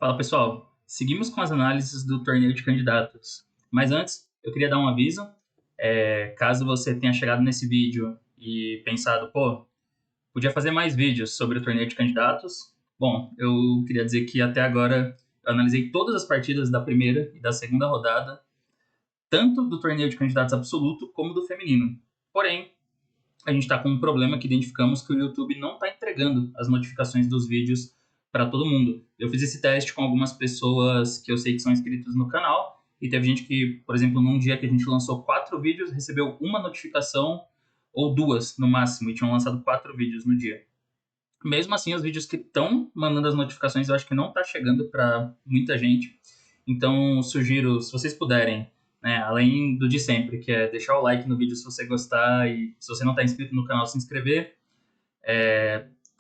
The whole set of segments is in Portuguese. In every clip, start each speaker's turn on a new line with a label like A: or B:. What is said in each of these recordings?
A: Fala pessoal, seguimos com as análises do torneio de candidatos. Mas antes, eu queria dar um aviso. Caso você tenha chegado nesse vídeo e pensado, pô, podia fazer mais vídeos sobre o torneio de candidatos. Bom, eu queria dizer que até agora eu analisei todas as partidas da primeira e da segunda rodada, tanto do torneio de candidatos absoluto como do feminino. Porém, a gente está com um problema que identificamos que o YouTube não está entregando as notificações dos vídeos para todo mundo. Eu fiz esse teste com algumas pessoas que eu sei que são inscritos no canal, e teve gente que, por exemplo, num dia que a gente lançou 4 vídeos, recebeu uma notificação ou 2 no máximo, e tinham lançado 4 vídeos no dia. Mesmo assim, os vídeos que estão mandando as notificações, eu acho que não está chegando para muita gente. Então, sugiro, se vocês puderem, né, além do de sempre, que é deixar o like no vídeo se você gostar e se você não está inscrito no canal, se inscrever,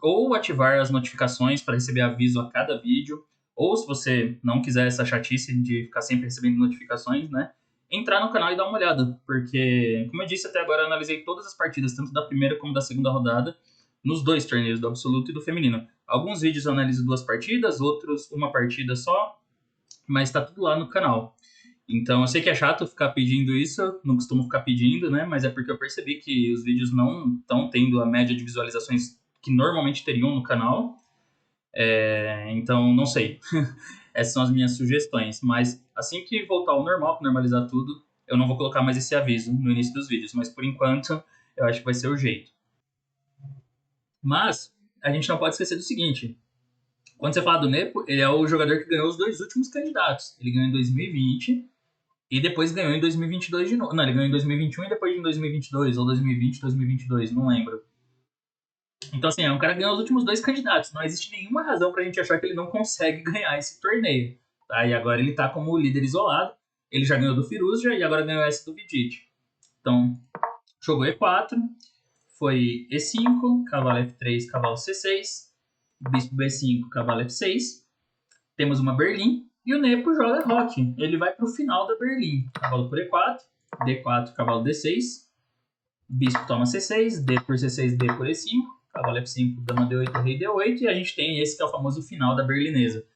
A: ou ativar as notificações para receber aviso a cada vídeo, ou se você não quiser essa chatice de ficar sempre recebendo notificações, né, entrar no canal e dar uma olhada, porque, como eu disse até agora, eu analisei todas as partidas, tanto da primeira como da segunda rodada, nos dois torneios, do absoluto e do feminino. Alguns vídeos eu analiso 2 partidas, outros uma partida só, mas está tudo lá no canal. Então, eu sei que é chato ficar pedindo isso, eu não costumo ficar pedindo, né? Mas é porque eu percebi que os vídeos não estão tendo a média de visualizações que normalmente teriam no canal. Então, não sei. Essas são as minhas sugestões. Mas assim que voltar ao normal, que normalizar tudo, eu não vou colocar mais esse aviso no início dos vídeos. Mas por enquanto, eu acho que vai ser o jeito. Mas a gente não pode esquecer do seguinte: quando você fala do Nepo, ele é o jogador que ganhou os 2 últimos candidatos. Ele ganhou em 2020 e depois ganhou em 2022 de novo. Não, ele ganhou em 2021 e depois em 2022, ou 2020, 2022, não lembro. Então, assim, é um cara que ganhou os últimos 2 candidatos. Não existe nenhuma razão pra gente achar que ele não consegue ganhar esse torneio. Tá? E agora ele tá como líder isolado. Ele já ganhou do Firuza e agora ganhou esse do Vidit. Então, jogou E4, foi E5, cavalo F3, cavalo C6, bispo B5, cavalo F6. Temos uma Berlim. E o Nepo joga roque. Ele vai para o final da Berlim. Cavalo por E4, D4, cavalo D6, bispo toma C6, D por C6, D por E5, cavalo F5, dama D8, rei D8, e a gente tem esse que é o famoso final da berlinesa.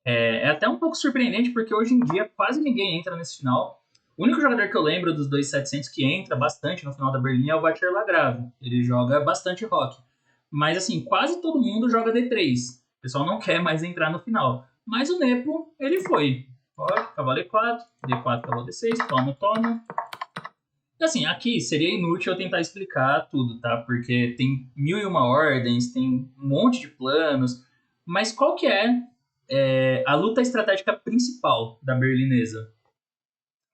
A: É até um pouco surpreendente, porque hoje em dia quase ninguém entra nesse final. O único jogador que eu lembro dos 2700 que entra bastante no final da Berlim é o Vacher Lagrave. Ele joga bastante rock. Mas, assim, quase todo mundo joga D3. O pessoal não quer mais entrar no final. Mas o Nepo, ele foi. Rock, cavalo E4, D4, cavalo D6, toma, toma. Assim, aqui seria inútil eu tentar explicar tudo, tá? Porque tem 1001 ordens, tem um monte de planos. Mas qual que é a luta estratégica principal da berlinesa?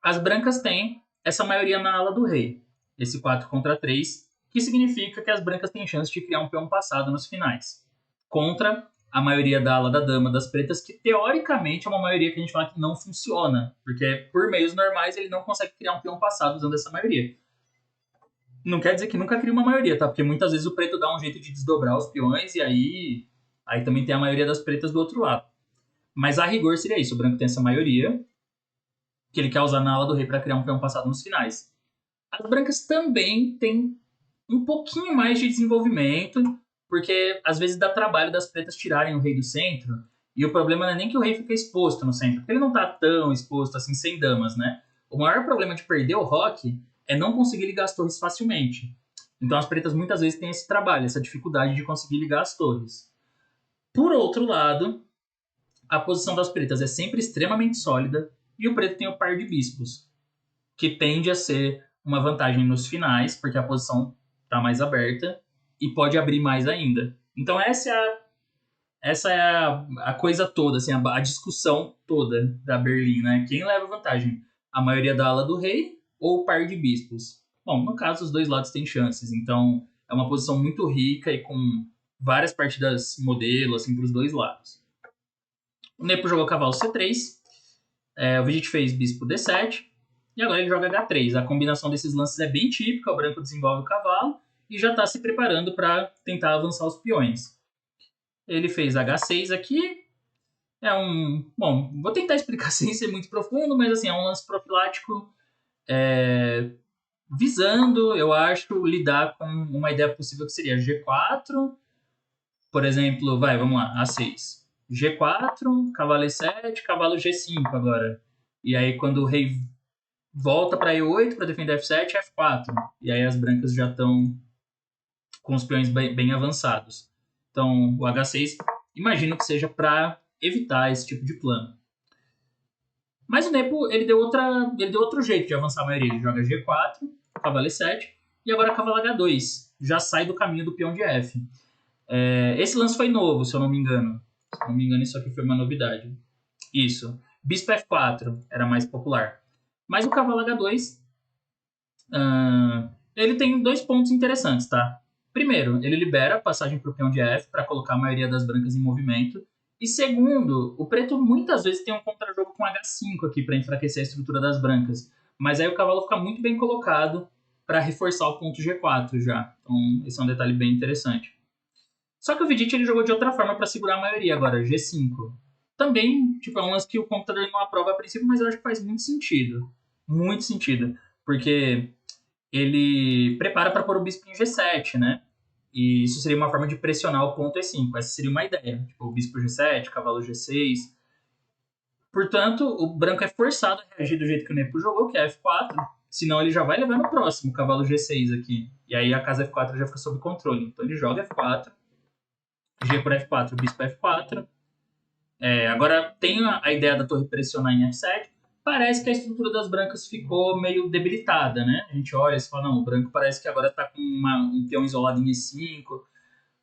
A: As brancas têm essa maioria na ala do rei, esse 4 contra 3, que significa que as brancas têm chance de criar um peão passado nos finais. Contra a maioria da ala da dama das pretas, que teoricamente é uma maioria que a gente fala que não funciona, porque por meios normais ele não consegue criar um peão passado usando essa maioria. Não quer dizer que nunca cria uma maioria, tá? Porque muitas vezes o preto dá um jeito de desdobrar os peões e aí também tem a maioria das pretas do outro lado. Mas a rigor seria isso, o branco tem essa maioria, que ele quer usar na ala do rei para criar um peão passado nos finais. As brancas também têm um pouquinho mais de desenvolvimento, porque às vezes dá trabalho das pretas tirarem o rei do centro, e o problema não é nem que o rei fica exposto no centro, porque ele não tá tão exposto assim sem damas, né? O maior problema de perder o roque é não conseguir ligar as torres facilmente. Então as pretas muitas vezes têm esse trabalho, essa dificuldade de conseguir ligar as torres. Por outro lado, a posição das pretas é sempre extremamente sólida, e o preto tem o par de bispos, que tende a ser uma vantagem nos finais, porque a posição está mais aberta e pode abrir mais ainda. Então essa é a coisa toda, assim, a discussão toda da Berlim, né? Quem leva vantagem? A maioria da ala do rei ou o par de bispos? Bom, no caso, os dois lados têm chances, então é uma posição muito rica e com várias partidas modelo, assim, para os dois lados. O Nepo jogou cavalo C3, o Vidit fez bispo D7, e agora ele joga H3. A combinação desses lances é bem típica, o branco desenvolve o cavalo e já está se preparando para tentar avançar os peões. Ele fez H6 aqui. Bom, vou tentar explicar sem ser muito profundo, mas assim, é um lance profilático visando, eu acho, lidar com uma ideia possível que seria G4. Por exemplo, vamos lá, A6. G4, cavalo E7, cavalo G5 agora. E aí quando o rei volta para E8 para defender F7, F4. E aí as brancas já estão com os peões bem avançados. Então o H6 imagino que seja para evitar esse tipo de plano. Mas o Nepo ele deu outro jeito de avançar a maioria. Ele joga G4, cavalo E7 e agora cavalo H2. Já sai do caminho do peão de F. Esse lance foi novo, se eu não me engano. Se eu não me engano, isso aqui foi uma novidade. Isso. Bispo F4 era mais popular. Mas o cavalo H2, ele tem 2 pontos interessantes, tá? Primeiro, ele libera a passagem para o peão de F para colocar a maioria das brancas em movimento. E segundo, o preto muitas vezes tem um contrajogo com H5 aqui para enfraquecer a estrutura das brancas. Mas aí o cavalo fica muito bem colocado para reforçar o ponto G4 já. Então, esse é um detalhe bem interessante. Só que o Vidic ele jogou de outra forma para segurar a maioria agora, G5. Também, tipo, é um lance que o computador não aprova a princípio, mas eu acho que faz muito sentido. Muito sentido. Porque ele prepara para pôr o bispo em G7, né? E isso seria uma forma de pressionar o ponto E5. Essa seria uma ideia. Tipo, o bispo G7, cavalo G6. Portanto, o branco é forçado a reagir do jeito que o Nepo jogou, que é F4. Senão ele já vai levar no próximo, cavalo G6 aqui. E aí a casa F4 já fica sob controle. Então ele joga F4. G por F4, bispo F4. Agora tem a ideia da torre pressionar em F7. Parece que a estrutura das brancas ficou meio debilitada, né? A gente olha e fala, não, o branco parece que agora está com um peão isolado em E5.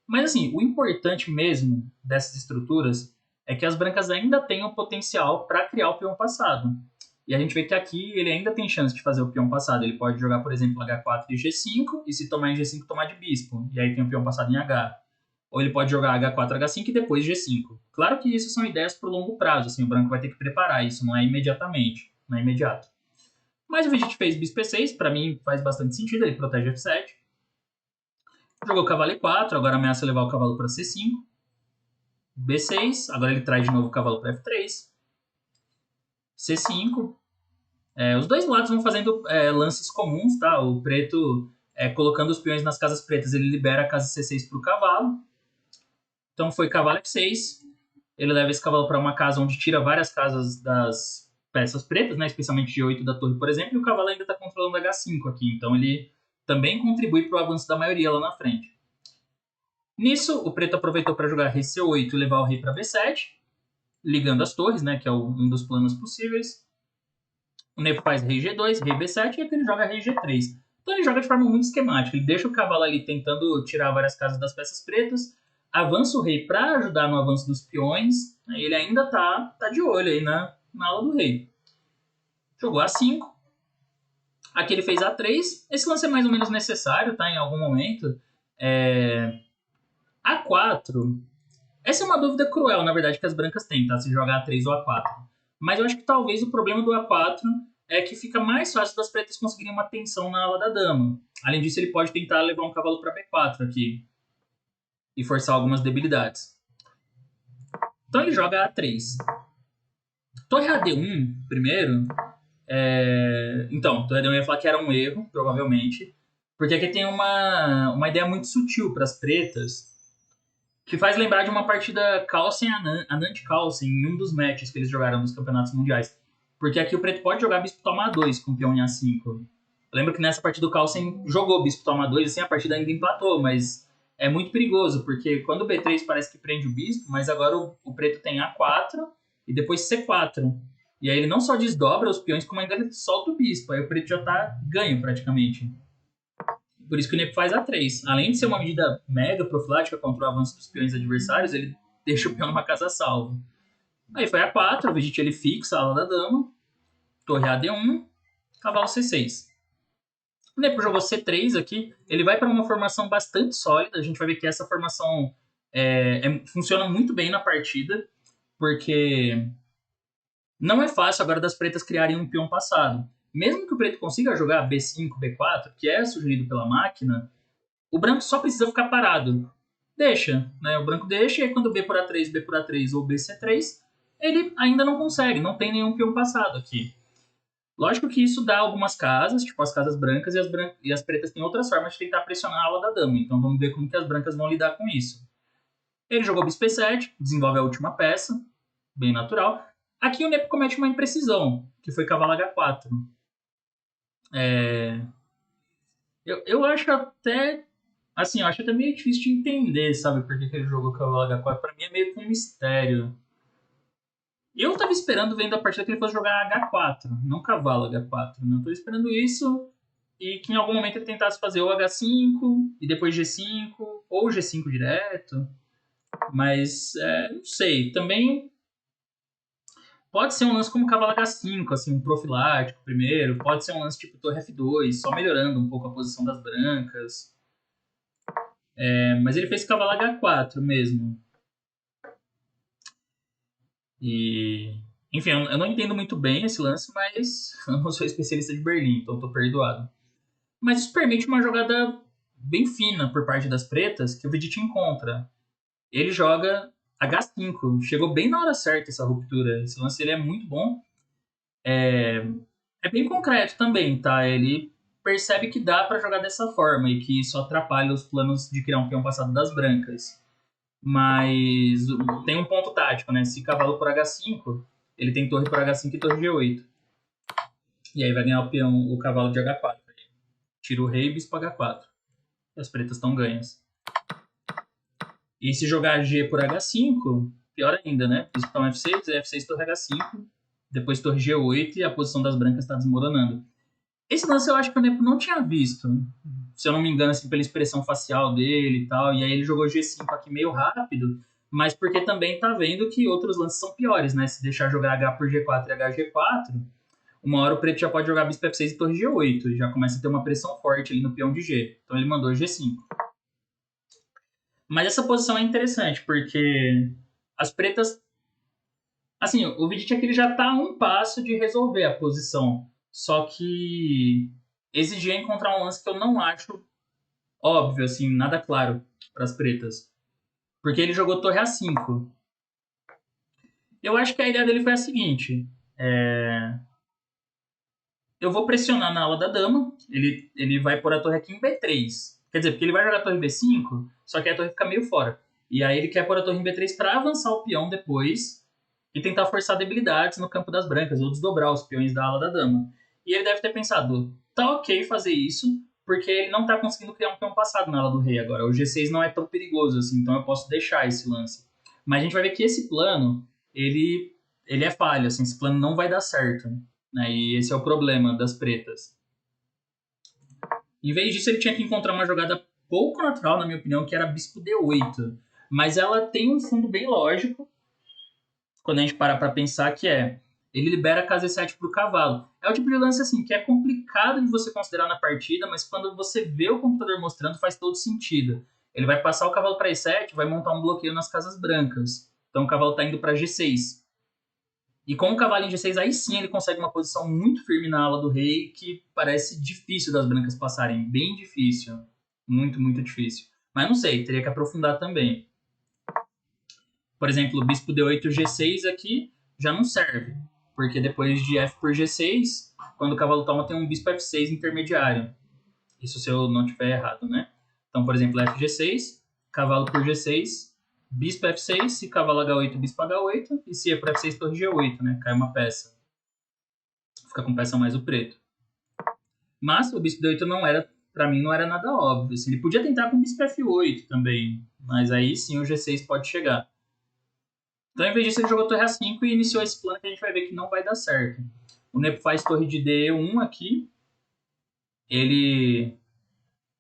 A: Mas assim, o importante mesmo dessas estruturas é que as brancas ainda têm o potencial para criar o peão passado. E a gente vê que aqui ele ainda tem chance de fazer o peão passado. Ele pode jogar, por exemplo, H4 e G5, e se tomar em G5, tomar de bispo. E aí tem o peão passado em H. Ou ele pode jogar H4, H5 e depois G5. Claro que isso são ideias para o longo prazo, assim, o branco vai ter que preparar isso, não é imediatamente, não é imediato. Mas o Vidic fez bispo E6, para mim faz bastante sentido, ele protege F7. Jogou cavalo E4, agora ameaça levar o cavalo para C5. B6, agora ele traz de novo o cavalo para F3. C5. Os dois lados vão fazendo lances comuns, tá? O preto, colocando os peões nas casas pretas, ele libera a casa C6 para o cavalo. Então foi cavalo F6. Ele leva esse cavalo para uma casa onde tira várias casas das peças pretas, né? Especialmente G8 da torre, por exemplo. E o cavalo ainda está controlando H5 aqui. Então ele também contribui para o avanço da maioria lá na frente. Nisso, o preto aproveitou para jogar rei C8 e levar o rei para B7, ligando as torres, né? Que é um dos planos possíveis. O Nepo faz rei G2, rei B7 e aqui ele joga rei G3. Então ele joga de forma muito esquemática. Ele deixa o cavalo ali tentando tirar várias casas das peças pretas, avança o rei para ajudar no avanço dos peões. Ele ainda tá de olho aí na ala do rei. Jogou A5. Aqui ele fez A3. Esse lance é mais ou menos necessário, tá? Em algum momento. A4. Essa é uma dúvida cruel, na verdade, que as brancas têm, tá? Se jogar A3 ou A4. Mas eu acho que talvez o problema do A4 é que fica mais fácil das pretas conseguirem uma tensão na ala da dama. Além disso, ele pode tentar levar um cavalo para B4 aqui e forçar algumas debilidades. Então ele joga A3. Torre AD1, primeiro. Então, torre AD1 ia falar que era um erro, provavelmente. Porque aqui tem uma ideia muito sutil para as pretas, que faz lembrar de uma partida Carlsen-Anand-Carlsen em um dos matches que eles jogaram nos campeonatos mundiais. Porque aqui o preto pode jogar bispo toma A2 com peão em A5. Eu lembro que nessa partida o Carlsen jogou bispo toma A2, assim, a partida ainda empatou, mas é muito perigoso, porque quando o B3 parece que prende o bispo, mas agora o preto tem A4 e depois C4. E aí ele não só desdobra os peões, como ainda ele solta o bispo. Aí o preto já tá ganho praticamente. Por isso que o Nepo faz A3. Além de ser uma medida mega profilática contra o avanço dos peões adversários, ele deixa o peão numa casa salvo. Aí foi A4, o Vidic ele fixa a ala da dama, torre AD1, cavalo C6. O Nepo jogou C3 aqui, ele vai para uma formação bastante sólida, a gente vai ver que essa formação funciona muito bem na partida, porque não é fácil agora das pretas criarem um peão passado. Mesmo que o preto consiga jogar B5, B4, que é sugerido pela máquina, o branco só precisa ficar parado. Deixa, né? O branco deixa, e aí quando B por A3, B por A3 ou BC3, ele ainda não consegue, não tem nenhum peão passado aqui. Lógico que isso dá algumas casas, tipo as casas brancas, e as pretas têm outras formas de tentar pressionar a ala da dama. Então vamos ver como que as brancas vão lidar com isso. Ele jogou bispo E7, desenvolve a última peça, bem natural. Aqui o Nepo comete uma imprecisão, que foi cavalo H4. Eu acho até... Assim, eu acho até meio difícil de entender, sabe? Por que ele jogou cavalo H4. Pra mim é meio que um mistério. Eu tava esperando, vendo a partida, que ele fosse jogar H4, não cavalo H4. Não tô esperando isso. E que em algum momento ele tentasse fazer ou H5, e depois G5, ou G5 direto. Mas, não sei. Também pode ser um lance como cavalo H5, assim, um profilático primeiro. Pode ser um lance tipo torre F2, só melhorando um pouco a posição das brancas. Mas ele fez cavalo H4 mesmo. E... Enfim, eu não entendo muito bem esse lance, mas eu não sou especialista de Berlim, então tô perdoado. Mas isso permite uma jogada bem fina por parte das pretas, que o Vidit encontra. Ele joga H5. Chegou bem na hora certa essa ruptura. Esse lance ele é muito bom. É bem concreto também, tá? Ele percebe que dá para jogar dessa forma e que isso atrapalha os planos de criar um peão passado das brancas. Mas tem um ponto tático, né? Se cavalo por H5, ele tem torre por H5 e torre G8. E aí vai ganhar o peão, o cavalo de H4. Tira o rei e bispo H4. E as pretas estão ganhas. E se jogar G por H5, pior ainda, né? Bispo então F6, F6 torre H5, depois torre G8 e a posição das brancas está desmoronando. Esse lance eu acho que o Nepo não tinha visto. Se eu não me engano, assim, pela expressão facial dele e tal. E aí ele jogou G5 aqui meio rápido, mas porque também tá vendo que outros lances são piores, né? Se deixar jogar H por G4 e HG4, uma hora o preto já pode jogar bispo F6 e torre G8. Já começa a ter uma pressão forte ali no peão de G. Então ele mandou G5. Mas essa posição é interessante, porque as pretas... Assim, o Vidit aqui ele já tá a um passo de resolver a posição. Só que exigia encontrar um lance que eu não acho óbvio, assim, nada claro para as pretas. Porque ele jogou torre A5. Eu acho que a ideia dele foi a seguinte. Eu vou pressionar na ala da dama. Ele vai pôr a torre aqui em B3. Quer dizer, porque ele vai jogar a torre B5, só que a torre fica meio fora. E aí ele quer pôr a torre em B3 para avançar o peão depois e tentar forçar debilidades no campo das brancas, ou desdobrar os peões da ala da dama. E ele deve ter pensado, tá ok fazer isso, porque ele não tá conseguindo criar um peão passado na ala do rei agora. O G6 não é tão perigoso assim, então eu posso deixar esse lance. Mas a gente vai ver que esse plano, ele é falho, assim, esse plano não vai dar certo. Né? E esse é o problema das pretas. Em vez disso, ele tinha que encontrar uma jogada pouco natural, na minha opinião, que era bispo D8. Mas ela tem um fundo bem lógico, quando a gente para pra pensar, que ele libera a casa E7 pro cavalo. É o tipo de lance assim, que é complicado de você considerar na partida, mas quando você vê o computador mostrando, faz todo sentido. Ele vai passar o cavalo para E7, vai montar um bloqueio nas casas brancas. Então o cavalo tá indo para G6. E com o cavalo em G6, aí sim ele consegue uma posição muito firme na ala do rei, que parece difícil das brancas passarem. Bem difícil. Muito, muito difícil. Mas não sei, teria que aprofundar também. Por exemplo, o bispo D8 G6 aqui já não serve. Porque depois de F por G6, quando o cavalo toma, tem um bispo F6 intermediário. Isso se eu não estiver errado, né? Então, por exemplo, FG6, cavalo por G6, bispo F6, se cavalo H8, bispo H8, e se é por F6, torre G8, né? Cai uma peça. Fica com peça mais o preto. Mas o bispo D8 não era, pra mim, não era nada óbvio. Assim, ele podia tentar com o bispo F8 também, mas aí sim o G6 pode chegar. Então, em vez disso, ele jogou torre A5 e iniciou esse plano que a gente vai ver que não vai dar certo. O Nepo faz torre de D1 aqui. Ele...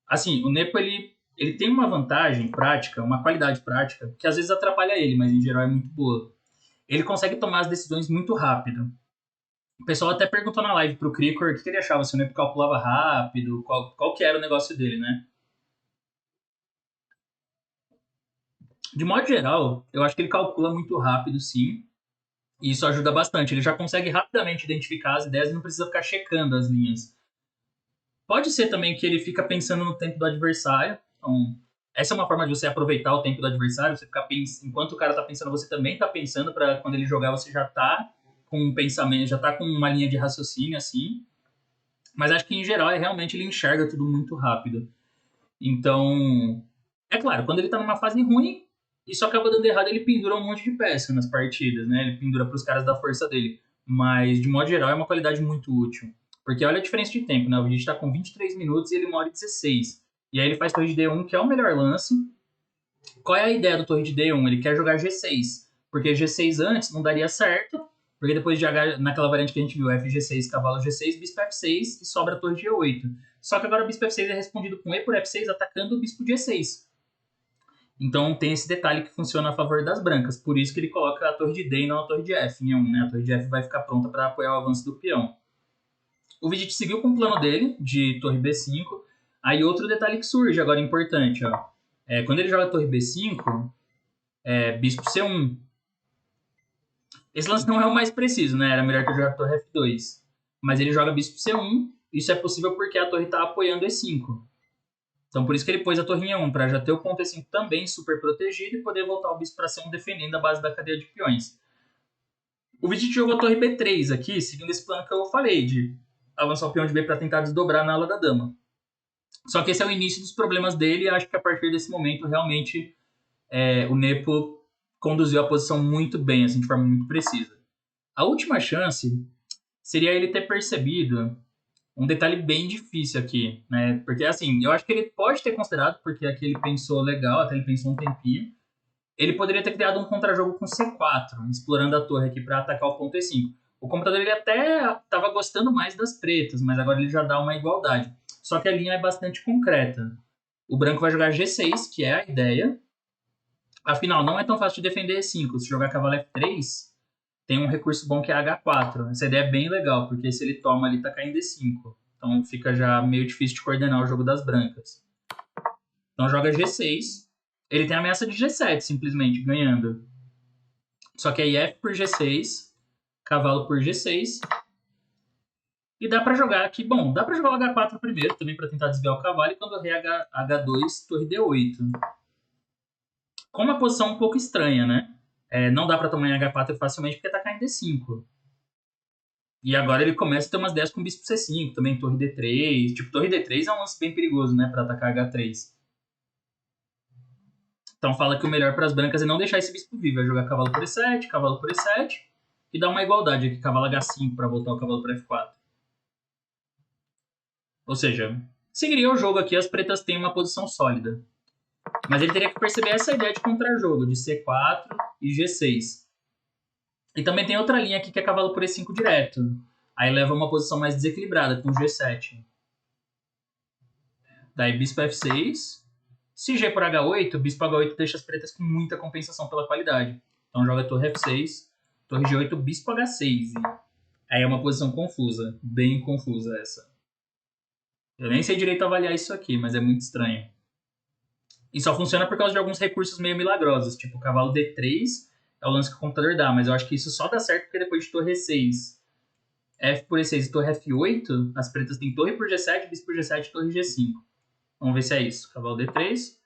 A: Assim, o Nepo, ele tem uma vantagem prática, uma qualidade prática, que às vezes atrapalha ele, mas em geral é muito boa. Ele consegue tomar as decisões muito rápido. O pessoal até perguntou na live pro Krikor o que ele achava, se o Nepo calculava rápido, qual que era o negócio dele, né? De modo geral, eu acho que ele calcula muito rápido, sim. E isso ajuda bastante. Ele já consegue rapidamente identificar as ideias e não precisa ficar checando as linhas. Pode ser também que ele fica pensando no tempo do adversário. Então, essa é uma forma de você aproveitar o tempo do adversário. Você ficar enquanto o cara tá pensando, você também tá pensando, para quando ele jogar você já tá com um pensamento, já tá com uma linha de raciocínio assim. Mas acho que em geral realmente ele enxerga tudo muito rápido. Então, é claro, quando ele tá numa fase ruim, Isso acaba dando errado, ele pendura um monte de peça nas partidas, né? Ele pendura para os caras da força dele. Mas, de modo geral, é uma qualidade muito útil. Porque olha a diferença de tempo, né? O Vegeta tá com 23 minutos e ele mora em 16. E aí ele faz torre de D1, que é o melhor lance. Qual é a ideia do torre de D1? Ele quer jogar G6. Porque G6 antes não daria certo. Porque depois de H, naquela variante que a gente viu, FG6, cavalo G6, bispo F6 e sobra a torre de E8. Só que agora o bispo F6 é respondido com E por F6 atacando o bispo G6. Então tem esse detalhe que funciona a favor das brancas. Por isso que ele coloca a torre de D e não a torre de F em 1, né? A torre de F vai ficar pronta para apoiar o avanço do peão. O Vegeta seguiu com o plano dele, de torre B5. Aí outro detalhe que surge agora importante, ó. Quando ele joga torre B5, bispo C1. Esse lance não é o mais preciso, né? Era melhor que eu jogasse torre F2. Mas ele joga bispo C1. Isso é possível porque a torre está apoiando E5. Então por isso que ele pôs a torre em E1, para já ter o ponto E5 também super protegido e poder voltar o bispo para C1 defendendo a base da cadeia de peões. O Vegeta jogou a torre B3 aqui, seguindo esse plano que eu falei, de avançar o peão de B para tentar desdobrar na ala da dama. Só que esse é o início dos problemas dele e acho que a partir desse momento realmente o Nepo conduziu a posição muito bem, assim, de forma muito precisa. A última chance seria ele ter percebido um detalhe bem difícil aqui, né? Porque, assim, eu acho que ele pode ter considerado, porque aqui ele pensou legal, até ele pensou um tempinho. Ele poderia ter criado um contrajogo com C4, explorando a torre aqui para atacar o ponto E5. O computador ele até estava gostando mais das pretas, mas agora ele já dá uma igualdade. Só que a linha é bastante concreta. O branco vai jogar G6, que é a ideia. Afinal, não é tão fácil de defender E5. Se jogar cavalo F3, tem um recurso bom que é H4. Essa ideia é bem legal, porque se ele toma ali, tá caindo D5. Então fica já meio difícil de coordenar o jogo das brancas. Então joga G6. Ele tem a ameaça de G7, simplesmente, ganhando. Só que aí F por G6, cavalo por G6. E dá pra jogar aqui, bom, dá pra jogar o H4 primeiro, também pra tentar desviar o cavalo, e quando eu rei H2, torre D8. Com uma posição um pouco estranha, né? Não dá pra tomar em H4 facilmente porque tá caindo D5. E agora ele começa a ter umas ideias com bispo C5, também torre D3. Tipo, torre D3 é um lance bem perigoso, né? Pra atacar H3. Então fala que o melhor para as brancas é não deixar esse bispo vivo. É jogar cavalo por E7, cavalo por E7. E dar uma igualdade aqui, cavalo H5 para voltar o cavalo para F4. Ou seja, seguiria o jogo aqui, as pretas têm uma posição sólida. Mas ele teria que perceber essa ideia de contrajogo, de C4 e G6. E também tem outra linha aqui que é cavalo por E5 direto. Aí leva uma posição mais desequilibrada, com G7. Daí bispo F6. Se G por H8, bispo H8 deixa as pretas com muita compensação pela qualidade. Então joga torre F6, torre G8, bispo H6. Aí é uma posição confusa, bem confusa essa. Eu nem sei direito avaliar isso aqui, mas é muito estranho. E só funciona por causa de alguns recursos meio milagrosos, tipo o cavalo D3 é o lance que o computador dá, mas eu acho que isso só dá certo porque depois de torre E6, F por E6 e torre F8, as pretas têm torre por G7, bispo por G7 e torre G5. Vamos ver se é isso. Cavalo D3,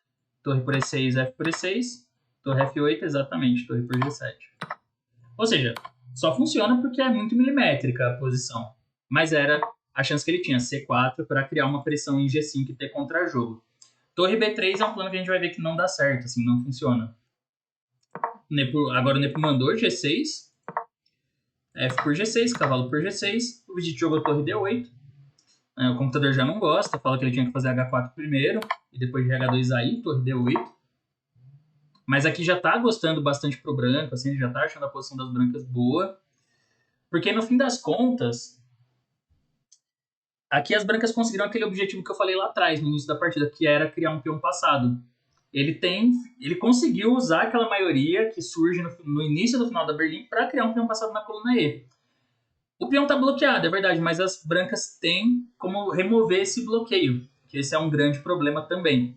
A: torre por E6, F por E6, torre F8, exatamente, torre por G7. Ou seja, só funciona porque é muito milimétrica a posição. Mas era a chance que ele tinha, C4, para criar uma pressão em G5 e ter contra-jogo. Torre B3 é um plano que a gente vai ver que não dá certo, assim, não funciona. Agora o Nepo mandou G6, F por G6, cavalo por G6, o Vegeta jogou torre D8. O computador já não gosta, fala que ele tinha que fazer H4 primeiro, e depois de H2 aí, torre D8. Mas aqui já tá gostando bastante pro branco, assim, ele já tá achando a posição das brancas boa. Porque no fim das contas, aqui as brancas conseguiram aquele objetivo que eu falei lá atrás, no início da partida, que era criar um peão passado. Ele conseguiu usar aquela maioria que surge no início do final da Berlim para criar um peão passado na coluna E. O peão tá bloqueado, é verdade, mas as brancas têm como remover esse bloqueio, que esse é um grande problema também.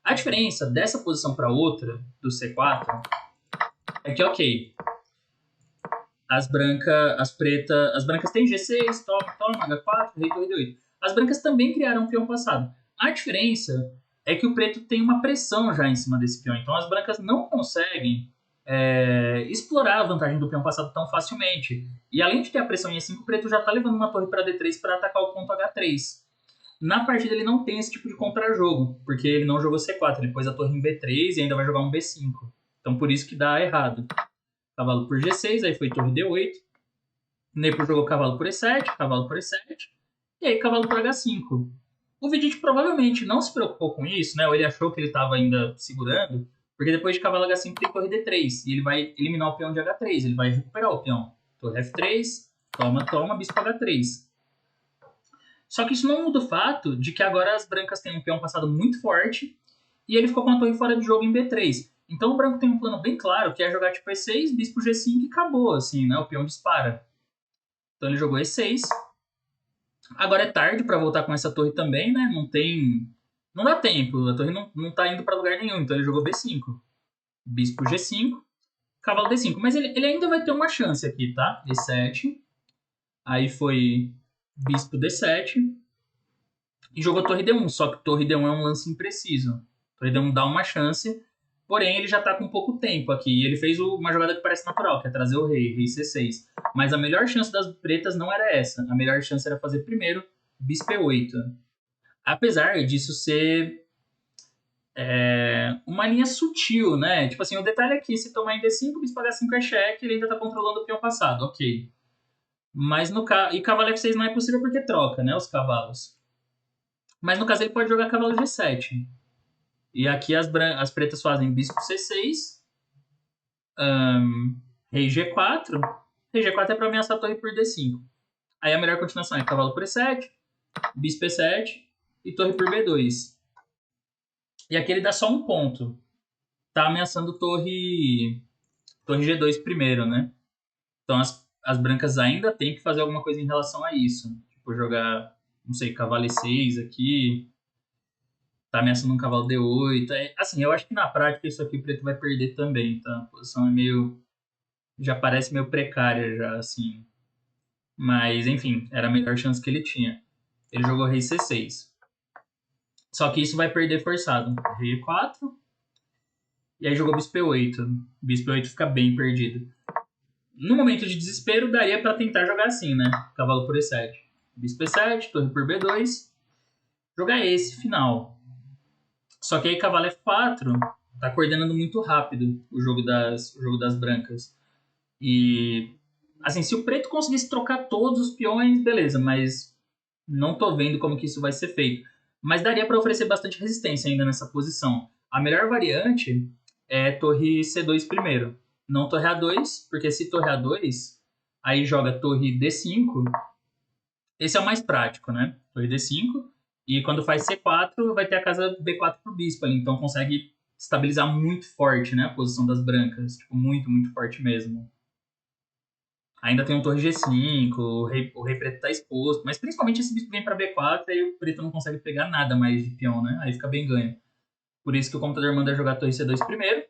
A: A diferença dessa posição para outra, do C4, é que, ok, as brancas têm G6, toma, H4, rei, torre, D8. As brancas também criaram um peão passado. A diferença é que o preto tem uma pressão já em cima desse peão, então as brancas não conseguem explorar a vantagem do peão passado tão facilmente. E além de ter a pressão em E5, o preto já está levando uma torre para D3 para atacar o ponto H3. Na partida ele não tem esse tipo de contra-jogo, porque ele não jogou C4, ele pôs a torre em B3 e ainda vai jogar um B5. Então por isso que dá errado. Cavalo por G6, aí foi torre D8. Nepo jogou cavalo por E7, cavalo por E7. E aí cavalo por H5. O Vidite provavelmente não se preocupou com isso, né? Ou ele achou que ele estava ainda segurando, porque depois de cavalo H5 tem torre D3. E ele vai eliminar o peão de H3, ele vai recuperar o peão. Torre F3, toma, toma, bispo H3. Só que isso não muda o fato de que agora as brancas têm um peão passado muito forte e ele ficou com a torre fora de jogo em B3. Então o branco tem um plano bem claro, que é jogar tipo E6, bispo G5 e acabou, assim, né? O peão dispara. Então ele jogou E6. Agora é tarde para voltar com essa torre também, né? Não tem... Não dá tempo, a torre não tá indo para lugar nenhum, então ele jogou B5. Bispo G5, cavalo D5. Mas ele ainda vai ter uma chance aqui, tá? E7. Aí foi bispo D7. E jogou torre D1, só que torre D1 é um lance impreciso. Torre D1 dá uma chance, porém ele já tá com pouco tempo aqui. E ele fez uma jogada que parece natural, que é trazer o rei C6. Mas a melhor chance das pretas não era essa. A melhor chance era fazer primeiro bispo E8. Apesar disso ser uma linha sutil, né? Tipo assim, o detalhe aqui, se tomar em D5, bispo H5 é cheque, ele ainda tá controlando o peão passado, ok. Mas e cavalo F6 não é possível porque troca, né, os cavalos. Mas no caso ele pode jogar cavalo G7. E aqui as pretas fazem bispo C6, rei G4. Rei G4 é para ameaçar a torre por D5. Aí a melhor continuação é cavalo por E7, bispo E7 e torre por B2. E aqui ele dá só um ponto. Tá ameaçando torre G2 primeiro, né? Então as brancas ainda tem que fazer alguma coisa em relação a isso. Tipo, jogar, não sei, cavalo E6 aqui. Tá ameaçando um cavalo D8. Assim, eu acho que na prática isso aqui o preto vai perder também, tá? A posição é meio... Já parece meio precária já, assim. Mas, enfim, era a melhor chance que ele tinha. Ele jogou rei C6. Só que isso vai perder forçado. Rei E4. E aí jogou bispo E8. Bispo E8 fica bem perdido. No momento de desespero, daria para tentar jogar assim, né? Cavalo por E7. Bispo E7, torre por B2. Jogar esse final. Só que aí cavalo F4 tá coordenando muito rápido o jogo das brancas. E, assim, se o preto conseguisse trocar todos os peões, beleza, mas não tô vendo como que isso vai ser feito. Mas daria para oferecer bastante resistência ainda nessa posição. A melhor variante é torre C2 primeiro. Não torre A2, porque se torre A2, aí joga torre D5. Esse é o mais prático, né? Torre D5. E quando faz C4, vai ter a casa B4 pro bispo ali. Então consegue estabilizar muito forte, né? A posição das brancas. Tipo, muito, muito forte mesmo. Ainda tem um torre G5, o rei preto tá exposto. Mas principalmente esse bispo vem pra B4, aí o preto não consegue pegar nada mais de peão, né? Aí fica bem ganho. Por isso que o computador manda jogar torre C2 primeiro.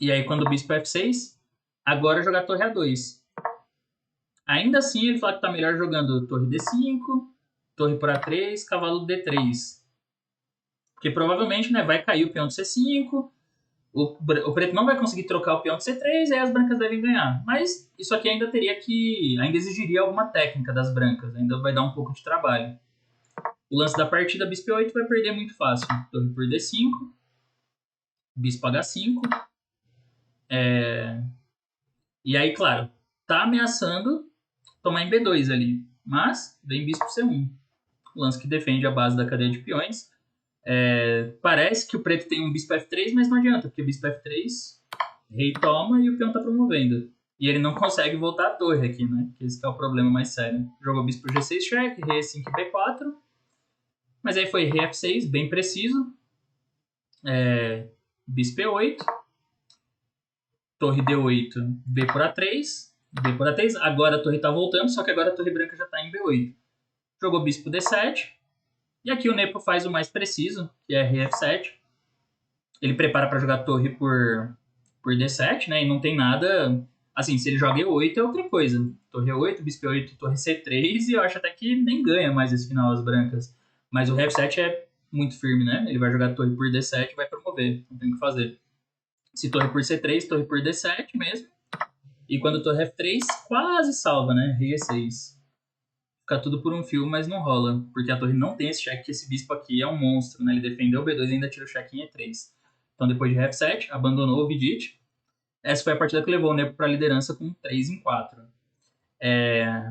A: E aí quando o bispo é F6, agora jogar torre A2. Ainda assim, ele fala que tá melhor jogando torre D5, torre por A3, cavalo D3. Porque provavelmente, né, vai cair o peão de C5, o preto não vai conseguir trocar o peão de C3, aí as brancas devem ganhar. Mas isso aqui ainda ainda exigiria alguma técnica das brancas, ainda vai dar um pouco de trabalho. O lance da partida, bispo E8 vai perder muito fácil. Torre por D5, bispo H5. E aí, claro, tá ameaçando tomar em B2 ali. Mas vem bispo C1. O lance que defende a base da cadeia de peões. Parece que o preto tem um bispo F3, mas não adianta, porque bispo F3, rei toma e o peão tá promovendo. E ele não consegue voltar à torre aqui, né? Que esse é o problema mais sério. Jogou bispo G6 cheque, rei E5 B4. Mas aí foi rei F6, bem preciso. Bispo E8. Torre D8, B por A3. B por A3. Agora a torre tá voltando, só que agora a torre branca já tá em B8. Jogou bispo D7. E aqui o Nepo faz o mais preciso, que é rei F7. Ele prepara para jogar torre por D7, né? E não tem nada... Assim, se ele joga E8 é outra coisa. Torre E8, bispo E8, torre C3, e eu acho até que nem ganha mais esse final as brancas. Mas o rei F7 é muito firme, né? Ele vai jogar torre por D7 e vai promover. Não tem o que fazer. Se torre por C3, torre por D7 mesmo. E quando torre F3, quase salva, né? Rei E6. Fica tudo por um fio, mas não rola. Porque a torre não tem esse cheque, que esse bispo aqui é um monstro, né? Ele defendeu o B2 e ainda tira o cheque em E3. Então, depois de F7, abandonou o Vidit. Essa foi a partida que levou o Nepo para a liderança com 3-4.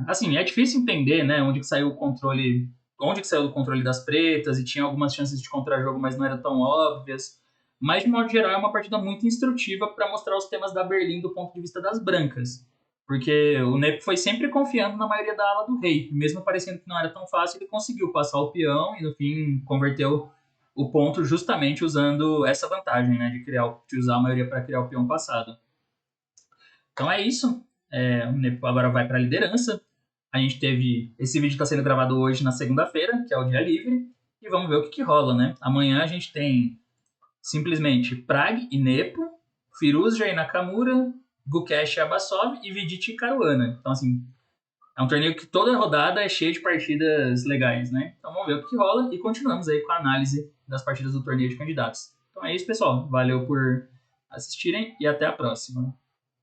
A: Assim, é difícil entender, né, onde que saiu o controle, onde que saiu o controle das pretas, e tinha algumas chances de contra-jogo, mas não eram tão óbvias. Mas, de modo geral, é uma partida muito instrutiva para mostrar os temas da Berlim do ponto de vista das brancas. Porque o Nepo foi sempre confiando na maioria da ala do rei. Mesmo parecendo que não era tão fácil, ele conseguiu passar o peão e, no fim, converteu o ponto justamente usando essa vantagem, né, de usar a maioria para criar o peão passado. Então é isso. O Nepo agora vai para a liderança. A gente teve... Esse vídeo está sendo gravado hoje, na segunda-feira, que é o dia livre. E vamos ver o que rola, né? Amanhã a gente tem simplesmente Prag e Nepo, Firuzja e Nakamura, Gukesh e Abasov e Vidit e Caruana. Então, assim, é um torneio que toda rodada é cheia de partidas legais, né? Então vamos ver o que rola e continuamos aí com a análise das partidas do torneio de candidatos. Então é isso, pessoal. Valeu por assistirem e até a próxima.